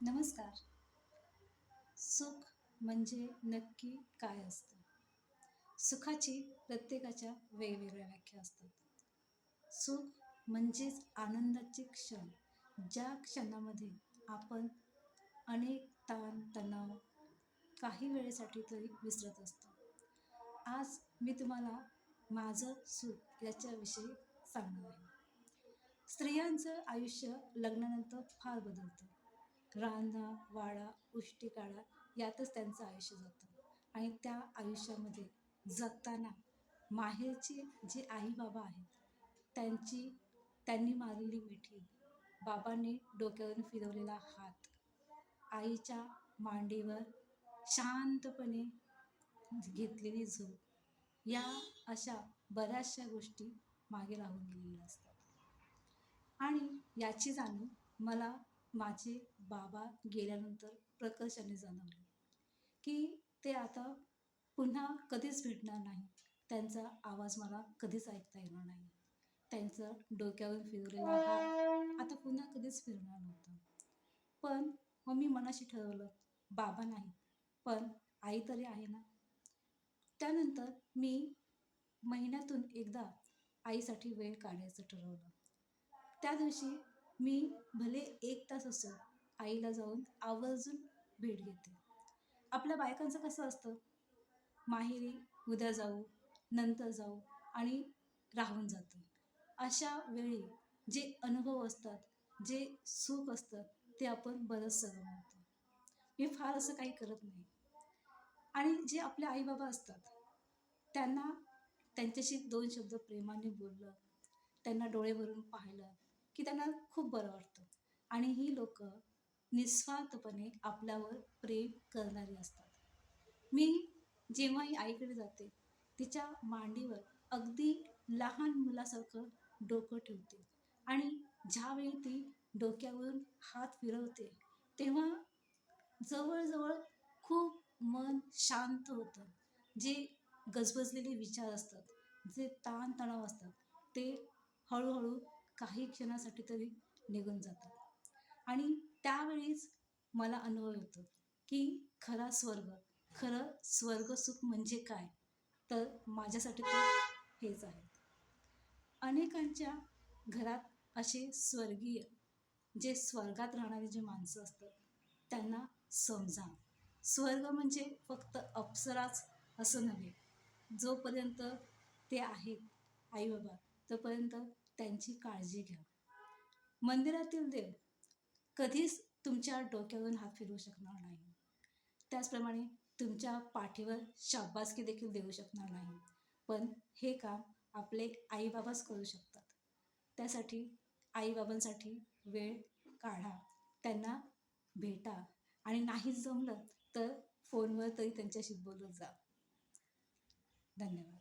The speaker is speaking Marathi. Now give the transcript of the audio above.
नमस्कार. सुख म्हणजे नक्की काय असतं? सुखाची प्रत्येकाच्या वेगवेगळ्या व्याख्या असतात. सुख म्हणजेच आनंदाचे क्षण, ज्या क्षणामध्ये आपण अनेक ताण-तणाव काही वेळेसाठी तरी विसरत असतो. आज मी तुम्हाला माझं सुख याच्याविषयी सांगणार आहे. स्त्रियांचं आयुष्य लग्नानंतर फार बदलतं. रांधा, वाडा, उष्टी-काळा यातच त्यांचं आयुष्य जातं आणि त्या आयुष्यामध्ये जगताना माहेरचे जे आई-बाबा आहेत, त्यांची त्यांनी मारलेली मिठी, बाबांनी डोक्यावरून फिरवलेला हात, आईच्या मांडीवर शांतपणे घेतलेली झोप, या अशा बऱ्याचशा गोष्टी मागे राहून गेलेल्या असतात. आणि याची जाणीव मला माझे बाबा गेल्यानंतर प्रकर्षाने जाणवली, की ते आता पुन्हा कधीच भेटणार नाही. त्यांचा आवाज मला कधीच ऐकता येणार नाही. त्यांचं डोक्यावर फिरवलेला हात आता पुन्हा कधीच फिरणार नव्हता. पण मग मी मनाशी ठरवलं, बाबा नाही, पण आई तरी आहे ना. त्यानंतर मी महिन्यातून एकदा आईसाठी वेळ काढायचं ठरवलं. त्या दिवशी मी भले 1 तास असो, आईला जाऊन आवर्जून भेट घेते. आपल्या बायकांचं कसं असतं, माहेरी उद्या जाऊ, नंतर जाऊ आणि राहून जातं. अशा वेळी जे अनुभव असतात, जे सुख असतं, ते आपण बरंचसं गमावतो. मी फार असं काही करत नाही. आणि जे आपले आई-बाबा असतात, त्यांना त्यांच्याशी 2 शब्द प्रेमाने बोललं, त्यांना डोळे भरून पाहिलं, की त्यांना खूप बरं वाटतं. आणि ही लोकं निस्वार्थपणे आपल्यावर प्रेम करणारी असतात. मी जेव्हाही आईकडे जाते, तिच्या मांडीवर अगदी लहान मुलासारखं डोकं ठेवते आणि ज्यावेळी ती डोक्यावरून हात फिरवते, तेव्हा जवळ-जवळ खूप मन शांत होतं. जे गजबजलेले विचार असतात, जे ताण-तणाव असतात, ते हळू-हळू काही क्षणासाठी तरी निघून जातात. आणि त्यावेळीच मला अनुभव येतो, की खरं स्वर्गसुख म्हणजे काय? तर माझ्यासाठी तर हेच आहे. अनेकांच्या घरात असे स्वर्गीय, जे स्वर्गात राहणारी जी माणसं असतात, त्यांना समजा. स्वर्ग म्हणजे फक्त अप्सराच असं नव्हे. जोपर्यंत ते आहेत आई-बाबा, तोपर्यंत त्यांची काळजी घ्या. मंदिरातील देव कधीच तुमच्या डोक्यावरून हात फिरवू शकणार नाही. त्याचप्रमाणे तुमच्या पाठीवर शाबासकी देखील देऊ शकणार नाही. पण हे काम आपले आई-बाबाच करू शकतात. त्यासाठी आई-बाबांसाठी वेळ काढा. त्यांना भेटा आणि नाहीच जमलं तर फोनवर तरी त्यांच्याशी बोलत जा. धन्यवाद.